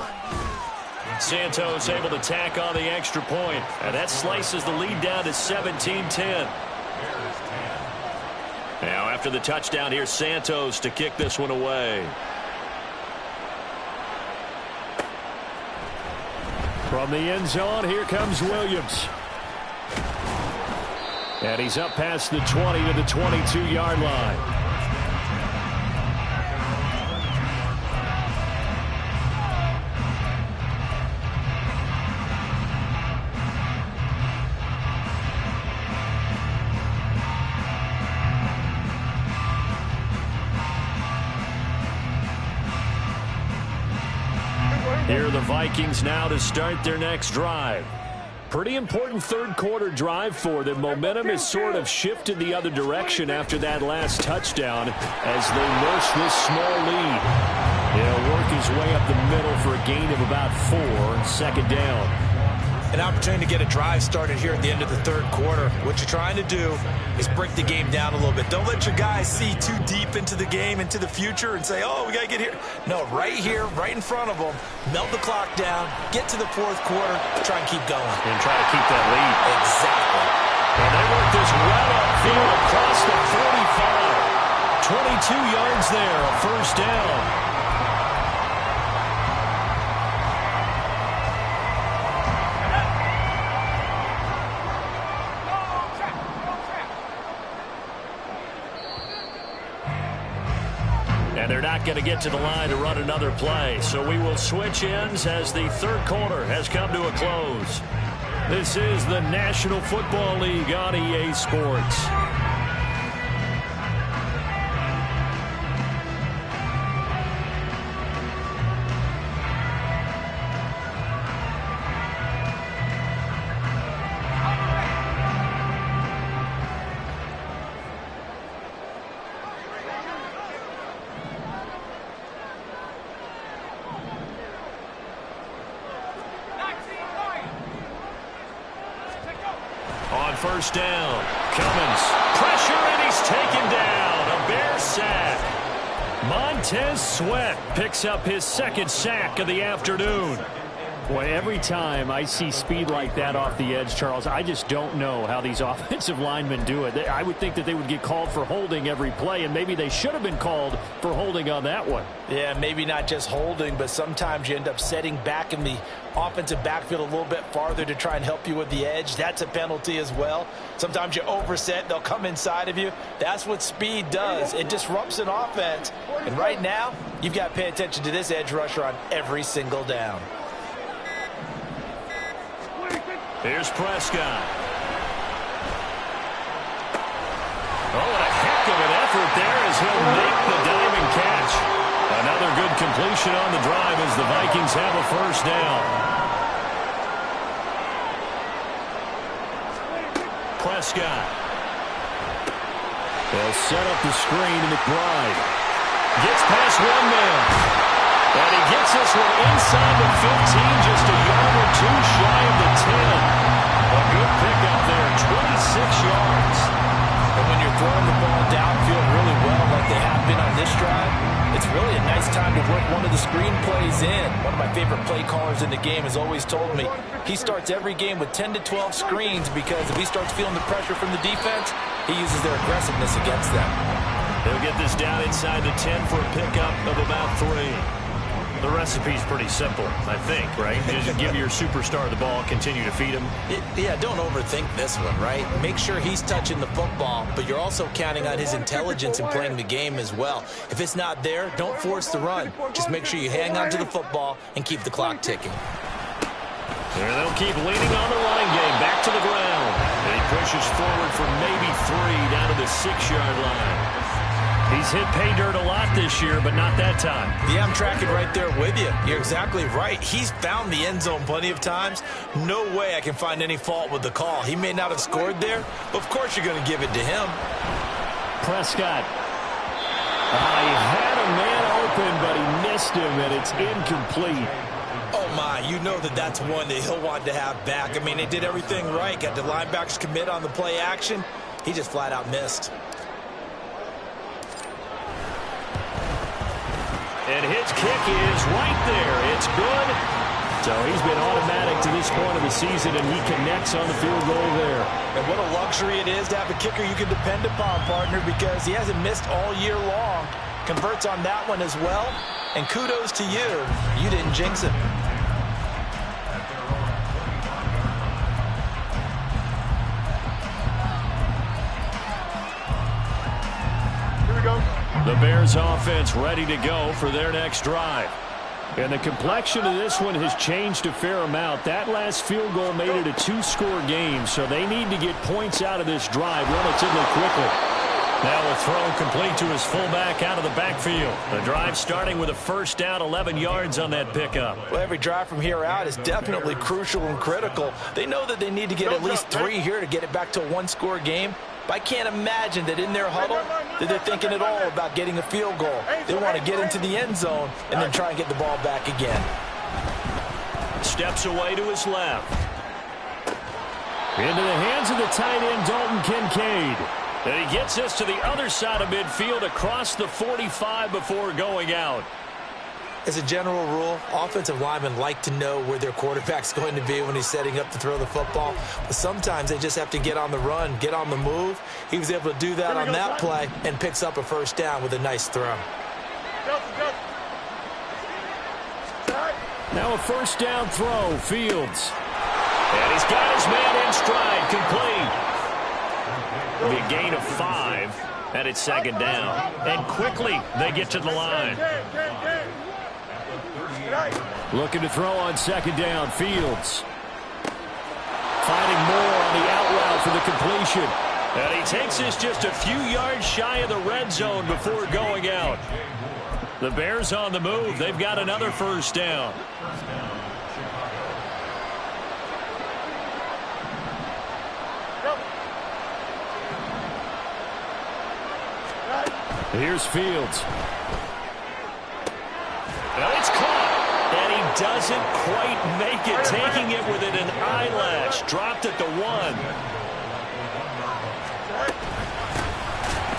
Santos able to tack on the extra point. And that slices the lead down to 17-10. Now after the touchdown, here's Santos to kick this one away. From the end zone, here comes Williams. And he's up past the 20 to the 22-yard line. Here are the Vikings now to start their next drive. Pretty important third-quarter drive for them. Momentum has sort of shifted the other direction after that last touchdown as they nurse this small lead. He'll work his way up the middle for a gain of about 4, second down. An opportunity to get a drive started here at the end of the third quarter. What you're trying to do is break the game down a little bit. Don't let your guys see too deep into the game, into the future, and say, oh, we got to get here. No, right here, right in front of them, melt the clock down, get to the fourth quarter, try and keep going. And try to keep that lead. Exactly. And they work this right upfield across the 45. 22 yards there, a first down. And they're not going to get to the line to run another play. So we will switch ends as the third quarter has come to a close. This is the National Football League on EA Sports. First down. Cummins. Pressure, and he's taken down. A Bear sack. Montez Sweat picks up his second sack of the afternoon. Boy, every time I see speed like that off the edge, Charles, I just don't know how these offensive linemen do it. I would think that they would get called for holding every play, and maybe they should have been called for holding on that one. Yeah, maybe not just holding, but sometimes you end up setting back in the offensive backfield a little bit farther to try and help you with the edge. That's a penalty as well. Sometimes you overset, they'll come inside of you. That's what speed does. It disrupts an offense. And right now, you've got to pay attention to this edge rusher on every single down. Here's Prescott. Oh, and a heck of an effort there as he'll make the diving catch. Another good completion on the drive as the Vikings have a first down. Prescott. They'll set up the screen to McBride. Gets past one man. And he gets this one inside the 15, just a yard or two shy of the 10. A good pickup there, 26 yards. And when you're throwing the ball downfield really well like they have been on this drive, it's really a nice time to work one of the screen plays in. One of my favorite play callers in the game has always told me he starts every game with 10 to 12 screens because if he starts feeling the pressure from the defense, he uses their aggressiveness against them. They'll get this down inside the 10 for a pickup of about 3. The recipe's pretty simple, I think, right? Just give your superstar the ball, continue to feed him. Yeah, don't overthink this one, right? Make sure he's touching the football, but you're also counting on his intelligence in playing the game as well. If it's not there, don't force the run. Just make sure you hang on to the football and keep the clock ticking. There they'll keep leaning on the line game, back to the ground. And he pushes forward for maybe 3 down to the 6-yard line. He's hit pay dirt a lot this year, but not that time. Yeah, I'm tracking right there with you. You're exactly right. He's found the end zone plenty of times. No way I can find any fault with the call. He may not have scored there, but of course you're going to give it to him. Prescott. He had a man open, but he missed him, and it's incomplete. Oh, my. You know that's one that he'll want to have back. I mean, they did everything right. Got the linebackers commit on the play action. He just flat out missed. And his kick is right there. It's good. So he's been automatic to this point of the season, and he connects on the field goal there. And what a luxury it is to have a kicker you can depend upon, partner, because he hasn't missed all year long. Converts on that one as well. And kudos to you. You didn't jinx it. The Bears offense ready to go for their next drive. And the complexion of this one has changed a fair amount. That last field goal made it a 2-score game, so they need to get points out of this drive relatively quickly. Now a throw complete to his fullback out of the backfield. The drive starting with a first down, 11 yards on that pickup. Well, every drive from here out is definitely crucial and critical. They know that they need to get at least 3 here to get it back to a 1-score game. But I can't imagine that in their huddle that they're thinking at all about getting a field goal. They want to get into the end zone and then try and get the ball back again. Steps away to his left. Into the hands of the tight end, Dalton Kincaid. And he gets this to the other side of midfield across the 45 before going out. As a general rule, offensive linemen like to know where their quarterback's going to be when he's setting up to throw the football. But sometimes they just have to get on the run, get on the move. He was able to do that on that play and picks up a first down with a nice throw. Now a first down throw, Fields. And he's got his man in stride, complete. It'll be a gain of 5. And it's second down. And quickly they get to the line. Looking to throw on second down. Fields. Finding more on the out route for the completion. And he takes this just a few yards shy of the red zone before going out. The Bears on the move. They've got another first down. Here's Fields. Well, it's caught. And he doesn't quite make it, taking it within an eyelash. Dropped at the 1.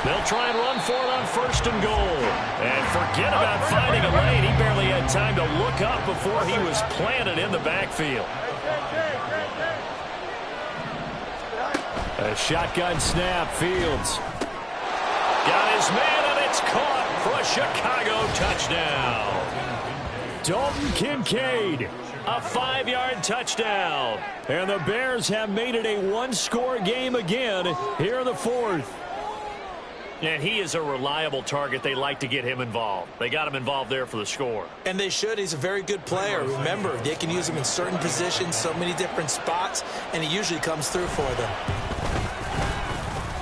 They'll try and run for it on first and goal. And forget about finding a lane. He barely had time to look up before he was planted in the backfield. A shotgun snap. Fields. Got his man, and it's caught for a Chicago touchdown. Dalton Kincaid. A 5-yard touchdown. And the Bears have made it a one-score game again here in the fourth. And he is a reliable target. They like to get him involved. They got him involved there for the score. And they should. He's a very good player. Remember, they can use him in certain positions, so many different spots, and he usually comes through for them.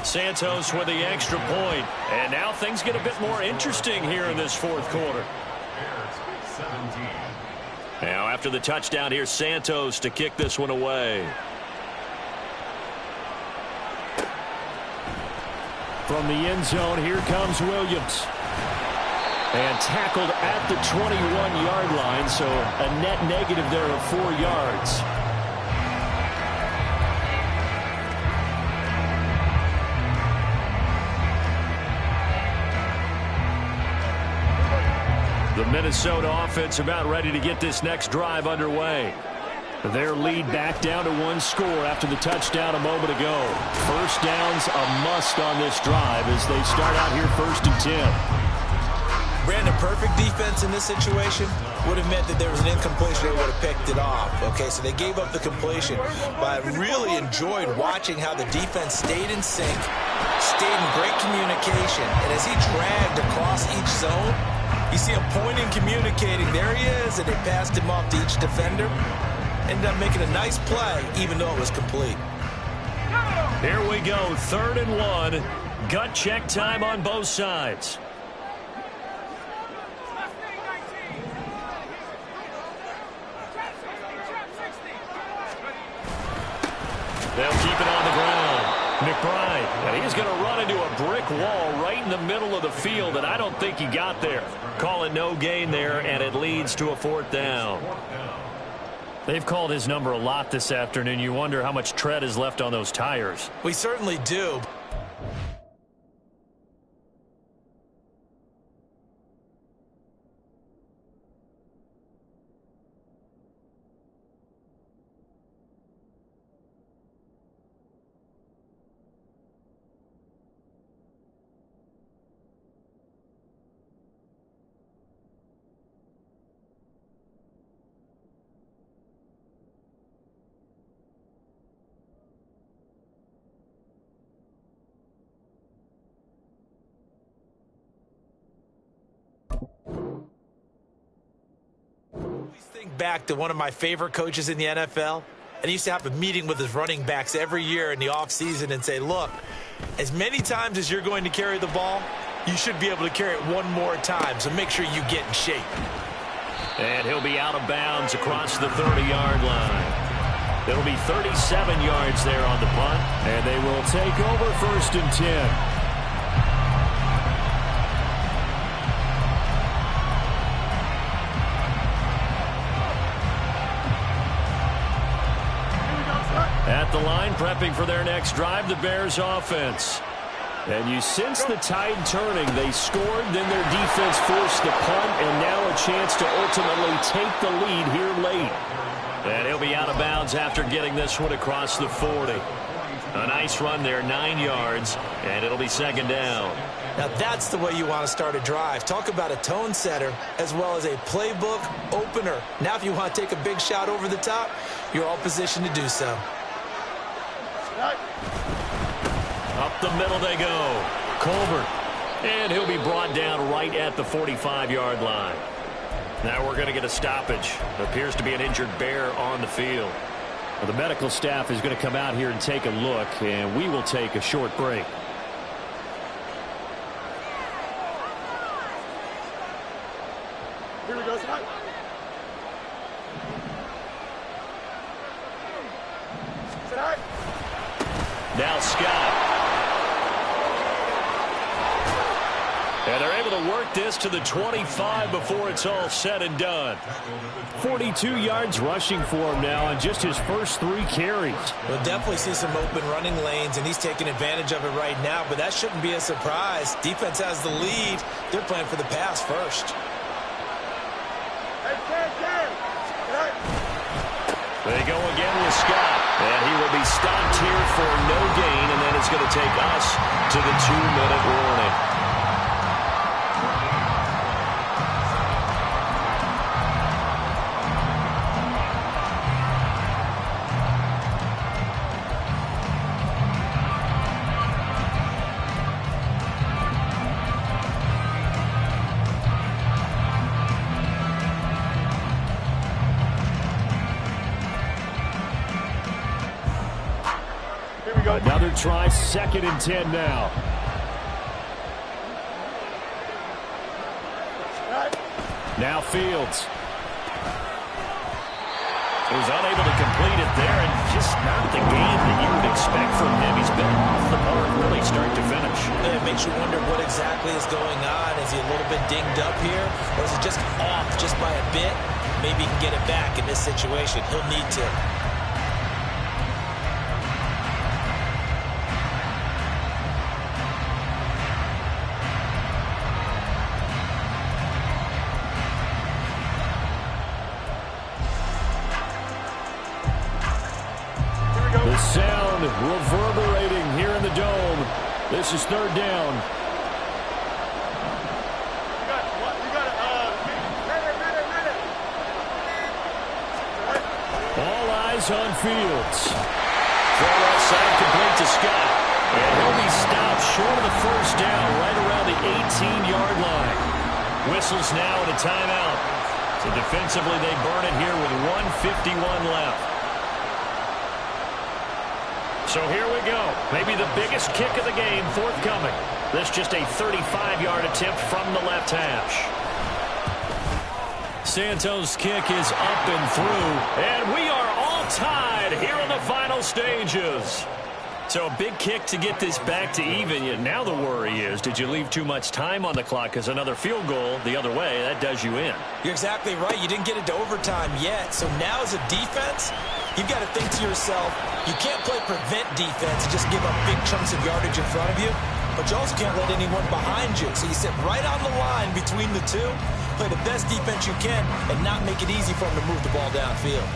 Santos with the extra point. And now things get a bit more interesting here in this fourth quarter. Now after the touchdown, here's Santos to kick this one away. From the end zone, here comes Williams. And tackled at the 21-yard line, so a net negative there of 4 yards. The Minnesota offense about ready to get this next drive underway. Their lead back down to 1 score after the touchdown a moment ago. First down's a must on this drive as they start out here first and 10. Brandon, perfect defense in this situation would have meant that there was an incompletion. They would have picked it off. Okay, so they gave up the completion. But I really enjoyed watching how the defense stayed in sync, stayed in great communication. And as he dragged across each zone, you see him pointing, communicating. There he is, and they passed him off to each defender. Ended up making a nice play, even though it was complete. Here we go, 3rd and 1. Gut check time on both sides. They'll keep it on the ground. McBride, and he's going to run into a brick wall right in the middle of the field, and I don't think he got there. Call it no gain there, and it leads to a 4th down. They've called his number a lot this afternoon. You wonder how much tread is left on those tires. We certainly do. Think back to one of my favorite coaches in the NFL, and he used to have a meeting with his running backs every year in the offseason and say, look, as many times as you're going to carry the ball, you should be able to carry it one more time, so make sure you get in shape. And he'll be out of bounds across the 30-yard line. It'll be 37 yards there on the punt, and they will take over 1st and 10. At the line, prepping for their next drive, the Bears offense. And you sense the tide turning. They scored, then their defense forced the punt, and now a chance to ultimately take the lead here late. And he'll be out of bounds after getting this one across the 40. A nice run there, 9 yards, and it'll be 2nd down. Now that's the way you want to start a drive. Talk about a tone setter as well as a playbook opener. Now if you want to take a big shot over the top, you're all positioned to do so. Up the middle they go. Colbert. And he'll be brought down right at the 45-yard line. Now we're going to get a stoppage. Appears to be an injured bear on the field. Well, the medical staff is going to come out here and take a look, and we will take a short break. Here we go, Scott. Now Scott. And they're able to work this to the 25 before it's all said and done. 42 yards rushing for him now on just his first 3 carries. We'll definitely see some open running lanes, and he's taking advantage of it right now, but that shouldn't be a surprise. Defense has the lead. They're playing for the pass first. They go again with Scott, and he will be stopped here for no gain, and then it's going to take us to the 2-minute warning. Another try, 2nd and 10 now. Now Fields. He was unable to complete it there, and just not the game that you would expect from him. He's been off the mark really start to finish. It makes you wonder what exactly is going on. Is he a little bit dinged up here, or is it just off just by a bit? Maybe he can get it back in this situation. He'll need to. The sound reverberating here in the dome. This is 3rd down. All eyes on Fields. Throw outside, complete to Scott. And he'll be stopped short of the 1st down right around the 18-yard line. Whistles now and a timeout. So defensively they burn it here with 1:51 left. So here we go. Maybe the biggest kick of the game forthcoming. This just a 35-yard attempt from the left hash. Santos' kick is up and through. And we are all tied here in the final stages. So a big kick to get this back to even. Yet now the worry is, did you leave too much time on the clock? Because another field goal the other way, that does you in. You're exactly right. You didn't get it to overtime yet. So now as a defense, you've got to think to yourself, you can't play prevent defense and just give up big chunks of yardage in front of you, but you also can't let anyone behind you. So you sit right on the line between the two, play the best defense you can, and not make it easy for them to move the ball downfield.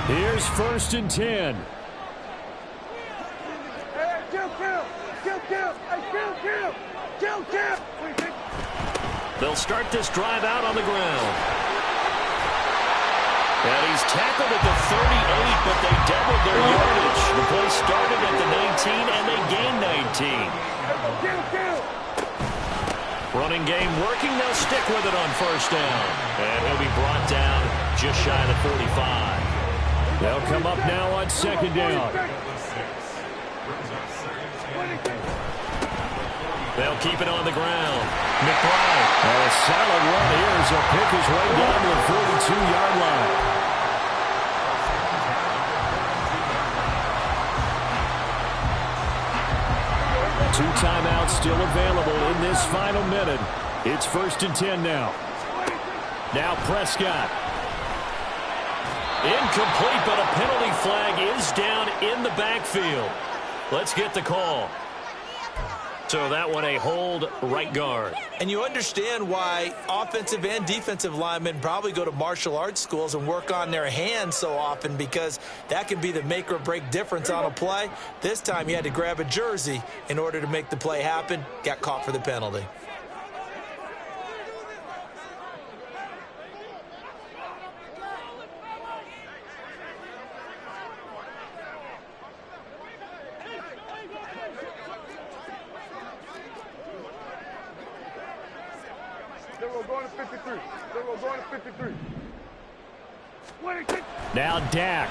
Here's 1st and 10. They'll start this drive out on the ground. And he's tackled at the 38, but they doubled their yardage. The play started at the 19, and they gained 19. Running game working. They'll stick with it on 1st down. And he'll be brought down just shy of the 45. They'll come up now on 2nd down. They'll keep it on the ground. McBride. A solid run here as he'll pick his way down to the 42-yard line. Two timeouts still available in this final minute. It's 1st and 10 now. Now Prescott. Incomplete, but a penalty flag is down in the backfield. Let's get the call. So that one a hold right guard. And you understand why offensive and defensive linemen probably go to martial arts schools and work on their hands so often, because that can be the make or break difference on a play. This time he had to grab a jersey in order to make the play happen. Got caught for the penalty. Going to 53. Going to 53. Now Dak.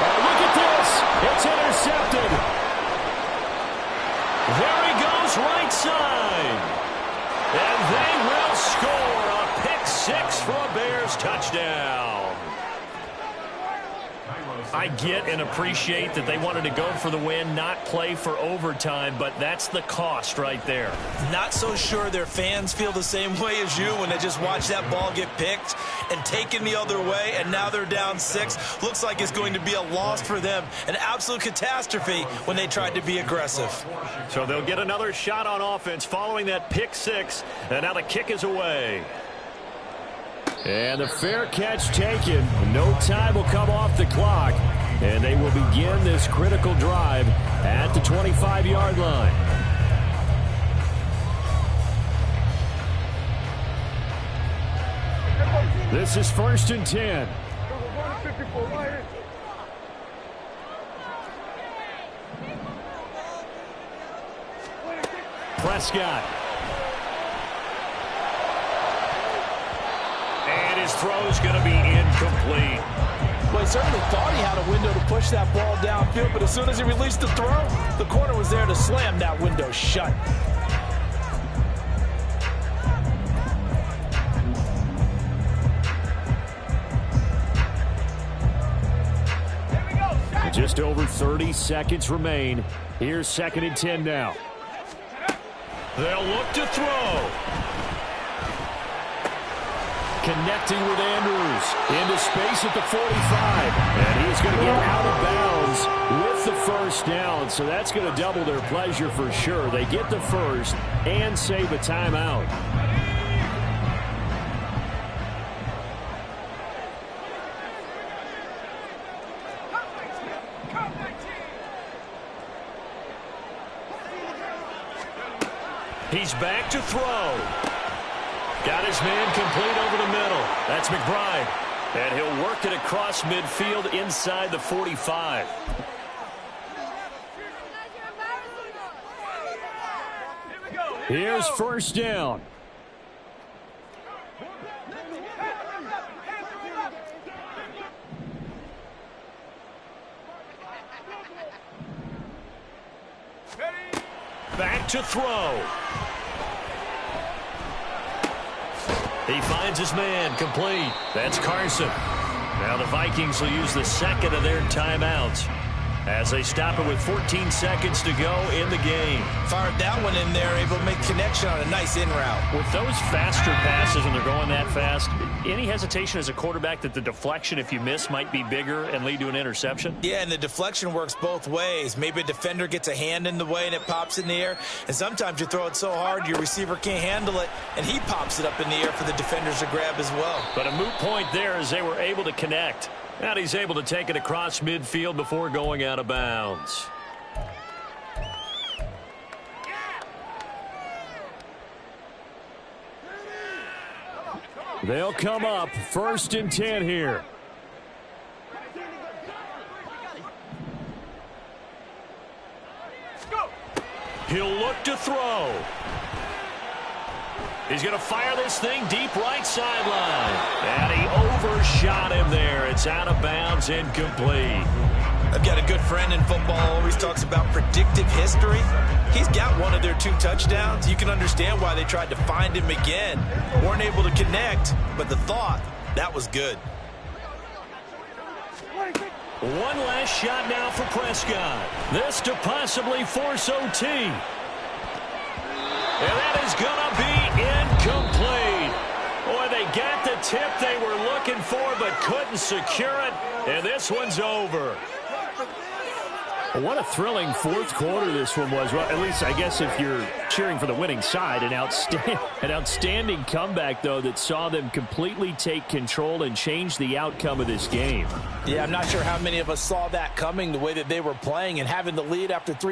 Oh, look at this. It's intercepted. There he goes, right side. And they will score a pick six for a Bears touchdown. I get and appreciate that they wanted to go for the win, not play for overtime, but that's the cost right there. Not so sure their fans feel the same way as you when they just watch that ball get picked and taken the other way, and now they're down 6. Looks like it's going to be a loss for them. An absolute catastrophe when they tried to be aggressive. So they'll get another shot on offense following that pick 6, and now the kick is away. And the fair catch taken. No time will come off the clock. And they will begin this critical drive at the 25-yard line. This is 1st and 10. Prescott. And his throw is going to be incomplete. Well, he certainly thought he had a window to push that ball downfield, but as soon as he released the throw, the corner was there to slam that window shut. Just over 30 seconds remain. Here's 2nd and 10 now. They'll look to throw. Connecting with Andrews into space at the 45. And he's going to get out of bounds with the first down. So that's going to double their pleasure for sure. They get the first and save a timeout. He's back to throw. Got his man complete over the middle. That's McBride. And he'll work it across midfield inside the 45. Here's 1st down. Back to throw. He finds his man complete. That's Carson. Now the Vikings will use the second of their timeouts as they stop it with 14 seconds to go in the game. Fired that one in there, able to make connection on a nice in route. With those faster passes and they're going that fast, any hesitation as a quarterback that the deflection, if you miss, might be bigger and lead to an interception? Yeah, and the deflection works both ways. Maybe a defender gets a hand in the way and it pops in the air. And sometimes you throw it so hard your receiver can't handle it, and he pops it up in the air for the defenders to grab as well. But a moot point there as they were able to connect. And he's able to take it across midfield before going out of bounds. They'll come up 1st and 10 here. He'll look to throw. He's going to fire this thing deep right sideline. And he overshot him there. It's out of bounds, incomplete. I've got a good friend in football, always talks about predictive history. He's got one of their 2 touchdowns. You can understand why they tried to find him again. Weren't able to connect, but the thought, that was good. One last shot now for Prescott. This to possibly force OT. And that is going to be incomplete. Boy, they got the tip they were looking for but couldn't secure it. And this one's over. What a thrilling fourth quarter this one was. Well, at least I guess if you're cheering for the winning side, an outstanding comeback, though, that saw them completely take control and change the outcome of this game. Yeah, I'm not sure how many of us saw that coming, the way that they were playing and having the lead after 3